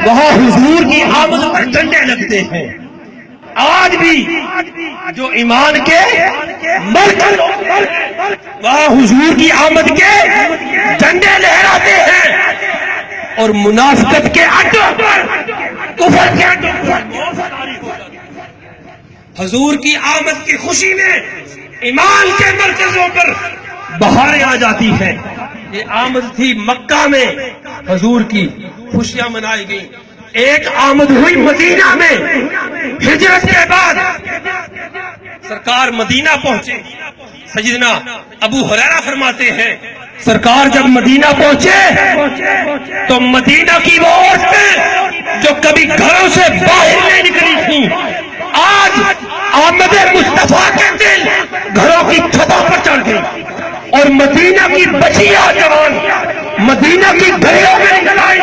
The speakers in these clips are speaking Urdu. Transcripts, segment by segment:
وہاں حضور کی آمد پر ڈنڈے لگتے ہیں. آج بھی جو ایمان کے مرکز وہاں حضور کی آمد کے جھنڈے لہراتے ہیں اور منافقت کے اڈوں پر کفر کے اڈوں پر حضور کی آمد کی خوشی میں ایمان کے مرکزوں پر بہاریں آ جاتی ہیں. یہ آمد تھی مکہ میں حضور کی خوشیاں منائی گئیں. ایک آمد ہوئی مدینہ میں ہجرت کے بعد. سرکار مدینہ پہنچے. سیدنا ابو ہریرہ فرماتے ہیں سرکار جب مدینہ پہنچے تو مدینہ کی وہ عورتیں جو کبھی گھروں سے باہر نہیں نکلی تھیں آج آمد مصطفیٰ کے دل گھروں کی چھتوں پر چڑھ گئی اور مدینہ کی بچیاں جوان مدینہ کی گلیوں میں نکل آئی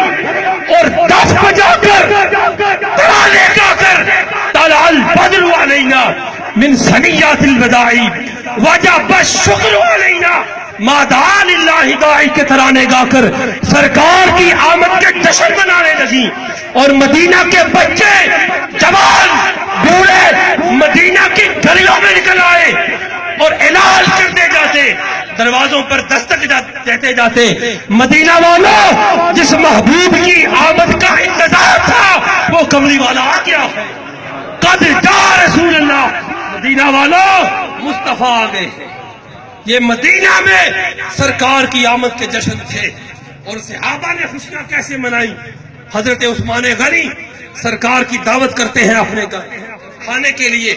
اور 10 بجا کر ترانے گا کر طلع البدر علینا من ثنیات الوداع وجب الشکر علینا ما دعا للہ داعی کے ترانے گا کر سرکار کی آمد کے جشن منانے لگی. اور مدینہ کے بچے جوان بوڑھے مدینہ کی گلیوں میں نکل آئے اور اعلان کرتے جاتے دروازوں پر دستک دیتے جاتے مدینہ والوں جس محبوب کی آمد کا انتظار تھا وہ کملی والا آ گیا ہے. قد جاء رسول اللہ. مدینہ والوں مصطفیٰ آ گئے. یہ مدینہ میں سرکار کی آمد کے جشن تھے. اور صحابہ نے خوشیاں کیسے منائی. حضرت عثمان غنی سرکار کی دعوت کرتے ہیں اپنے کھانے کے لیے.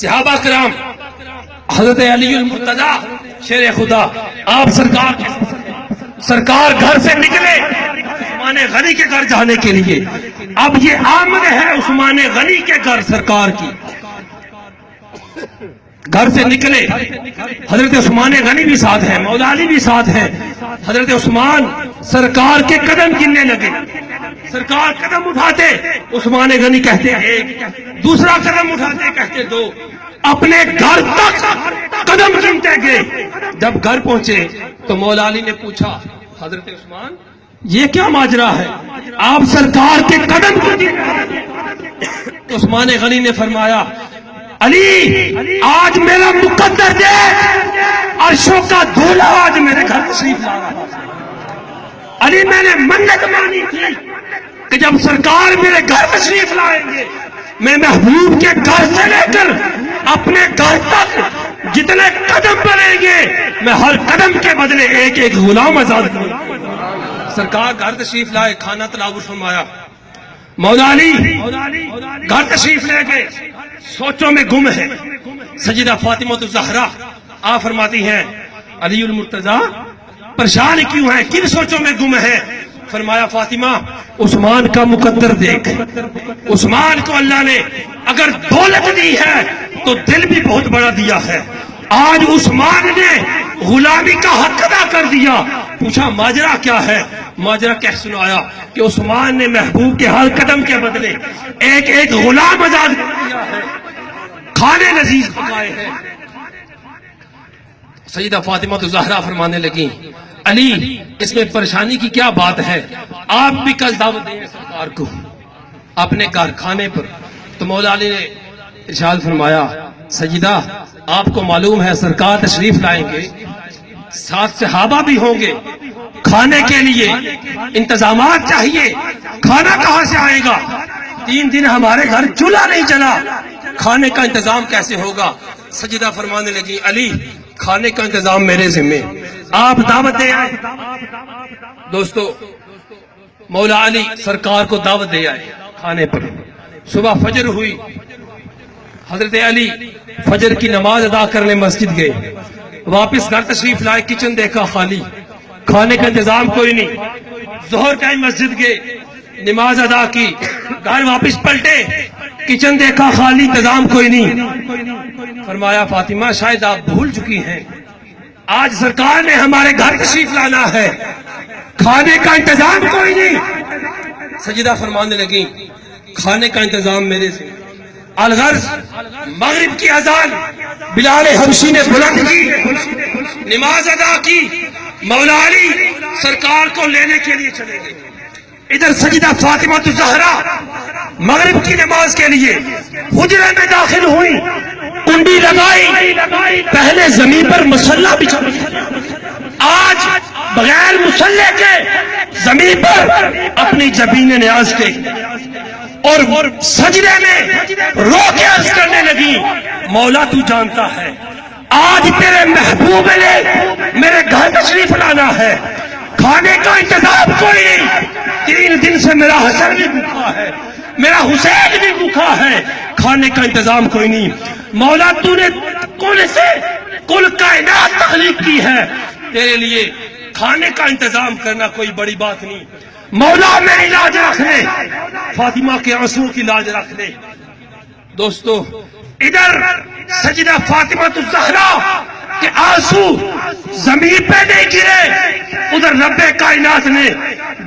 صحابہ کرام حضرت علی المرتضیٰ شیر خدا آپ سرکار گھر سے نکلے عثمان غنی کے گھر جانے کے لیے. اب یہ آمد ہے عثمان غنی کے گھر سرکار کی. گھر سے نکلے حضرت عثمان غنی بھی ساتھ ہیں مولا علی بھی ساتھ ہیں. حضرت عثمان سرکار کے قدم گننے لگے. سرکار قدم اٹھاتے عثمان غنی کہتے ایک دوسرا قدم اٹھاتے کہتے 2 اپنے گھر تک قدم گنتے گئے. جب گھر پہنچے تو مولا علی نے پوچھا حضرت عثمان یہ کیا ماجرا ہے آپ سرکار کے قدم عثمان غنی نے فرمایا علی آج میرا مقدر دے عرشوں کا دھولا آج میرے گھر تشریف لا رہا. علی میں نے منت مانی تھی کہ جب سرکار میرے گھر تشریف لائیں گے میں محبوب کے گھر سے لے کر اپنے گھر تک جتنے قدم بڑھیں گے میں ہر قدم کے بدلے ایک ایک غلام آزاد کروں. سرکار گھر تشریف لائے کھانا تناول فرمایا. مولا علی گھر تشریف لے گئے سوچوں میں گم ہے. سیدہ فاطمہ الزہرا آپ فرماتی ہیں علی المرتضیٰ پریشان کیوں ہیں کن سوچوں میں گم ہے. فرمایا فاطمہ عثمان کا مقدر دیکھ. عثمان کو اللہ نے اگر دولت دی ہے تو دل بھی بہت بڑا دیا ہے. آج عثمان نے غلامی کا حق ادا کر دیا. پوچھا ماجرا کیا ہے. ماجرا کہہ سنایا کہ عثمان نے محبوب کے ہر قدم کے بدلے ایک ایک غلام آزاد کر دیا ہے کھانے لذیذ پکائے ہیں. سیدہ فاطمہ الزہرا فرمانے لگی علی اس میں پریشانی کی کیا بات ہے آپ بھی کل دعوت دیں سرکار کو اپنے گھر کھانے پر. تو مولا علی نے ارشاد فرمایا سیدہ آپ کو معلوم ہے سرکار تشریف لائیں گے ساتھ صحابہ بھی ہوں گے کھانے کے لیے انتظامات چاہیے. کھانا کہاں سے آئے گا 3 دن ہمارے گھر چولہا نہیں چلا کھانے کا انتظام کیسے ہوگا. سجدہ فرمانے لگی علی کھانے کا انتظام میرے ذمہ آپ دعوت دے آئے. دوستو مولا علی سرکار کو دعوت دے آئے کھانے پر. صبح فجر ہوئی حضرت علی فجر کی نماز ادا کرنے مسجد گئے. واپس گھر تشریف لائے کچن دیکھا خالی کھانے کا انتظام کوئی نہیں. ظہر ٹائم مسجد گئے نماز ادا کی گھر واپس پلٹے کچن دیکھا خالی انتظام کوئی نہیں. فرمایا فاطمہ شاید آپ بھول چکی ہیں آج سرکار نے ہمارے گھر تشریف لانا ہے کھانے کا انتظام کوئی نہیں. سجدہ فرمانے لگی کھانے کا انتظام میرے سے. الغرض مغرب کی اذان بلال حبشی نے بلند کی نماز ادا کی. مولا علی سرکار کو لینے کے لیے چلے گئے. ادھر سجدہ فاطمہ الزہرا مغرب کی نماز کے لیے حجرے میں داخل ہوئی، کنڈی لگائی، پہلے زمین پر مصلی بچھا، آج بغیر مصلی کے زمین پر اپنی جبین نیاز کے اور سجدے میں رو کے عرض کرنے لگی، مولا تو جانتا ہے آج تیرے محبوب نے میرے گھر تشریف لانا ہے، کھانے کا انتظام کوئی نہیں، 3 دن سے میرا حسن بھی بھوکا ہے، میرا حسین بھی بھوکا ہے، کھانے کا انتظام کوئی نہیں، مولا تو نے کل کائنات تخلیق کی ہے، تیرے لیے کھانے کا انتظام کرنا کوئی بڑی بات نہیں، مولا میری لاج رکھ لے، فاطمہ کے آنسوں کی لاج رکھ لے۔ دوستو ادھر سجدہ فاطمہ الزہرا کے آنسو زمین پہ نہیں گرے، ادھر رب کائنات نے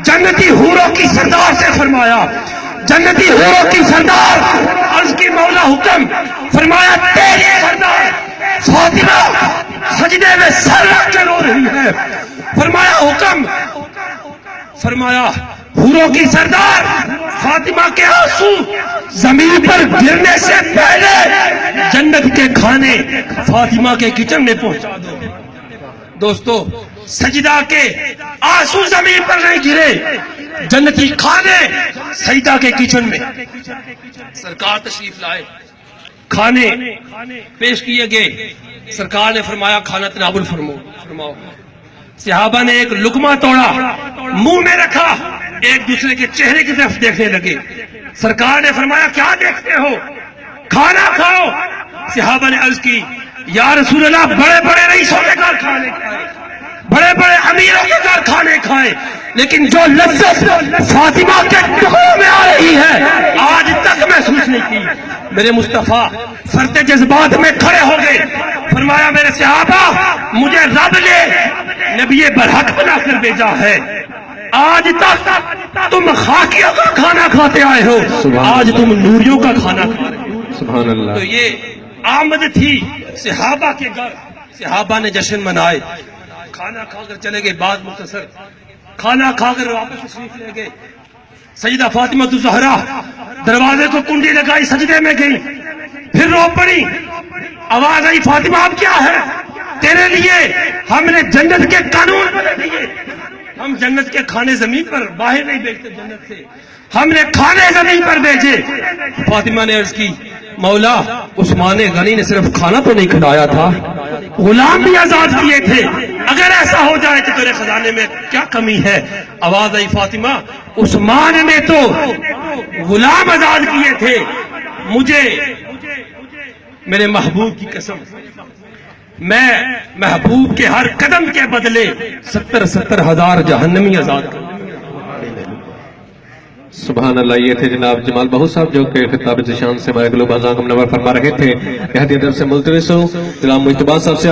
جنتی حوروں کی سردار سے فرمایا، جنتی حوروں کی سردار عرض کی مولا حکم، فرمایا تیری سردار فاطمہ سجدے میں سر رکھ کے رو رہی ہے، فرمایا حکم، فرمایا حوروں کی سردار فاطمہ کے آنسو زمین پر گرنے سے پہلے جنت کے کھانے فاطمہ کے کچن میں پہنچا دو۔ دوستو سجدہ کے آنسو زمین پر نہیں گرے، جنتی کھانے سجدہ کے کچن میں سرکار تشریف لائے، کھانے پیش کیے گئے، سرکار نے فرمایا کھانا تناول فرماؤ، صحابہ نے ایک لقمہ توڑا، منہ میں رکھا، ایک دوسرے کے چہرے کی طرف دیکھنے لگے، سرکار نے فرمایا کیا دیکھتے ہو، کھانا کھاؤ۔ صحابہ نے عرض کی یا رسول اللہ بڑے بڑے رئیسوں کے گھر کھانے کھائے، بڑے بڑے امیروں کے گھر کھانے کھائے، لیکن جو لذت فاطمہ کے ٹکڑوں میں آ رہی ہے آج تک محسوس نہیں کی۔ میرے مصطفیٰ فرتے جذبات میں کھڑے ہو گئے، فرمایا میرے صحابہ مجھے رب نے نبی برحق بنا کر بھیجا ہے، آج تک تم خاکیوں کا کھانا کھاتے آئے ہو، آج تم نوریوں کا کھانا کھا رہے ہو۔ سبحان اللہ۔ تو یہ آمد تھی صحابہ کے گھر، صحابہ نے جشن منائے، کھانا کھا کر چلے گئے، بعد مختصر کھانا کھا کر واپس تشریف لے گئے، سجدہ فاطمہ الزہرا دروازے کو کنڈی لگائی، سجدے میں گئی، پھر رو پڑی، آواز آئی فاطمہ اب کیا ہے، تیرے لیے ہم نے جنت کے قانون بدل دیے، ہم جنت کے کھانے زمین پر باہر نہیں بیچتے، جنت سے ہم نے کھانے زمین پر بھیجے۔ فاطمہ نے عرض کی مولا عثمان غنی نے صرف کھانا تو نہیں کھلایا تھا، غلام بھی آزاد کیے تھے، اگر ایسا ہو جائے تو تیرے خزانے میں کیا کمی ہے۔ آواز آئی فاطمہ عثمان نے تو غلام آزاد کیے تھے، مجھے میرے محبوب کی قسم میں محبوب کے ہر قدم کے بدلے 70,000 جہنمی آزاد کروں۔ سبحان اللہ۔ یہ تھے جناب جمال بہو صاحب جو کہ خطاب ذیشان سے ہمارے قلوب اذان کو منور فرما رہے تھے۔ بہت ہی ادب سے ملتمس ہوں جناب مجتبیٰ صاحب سے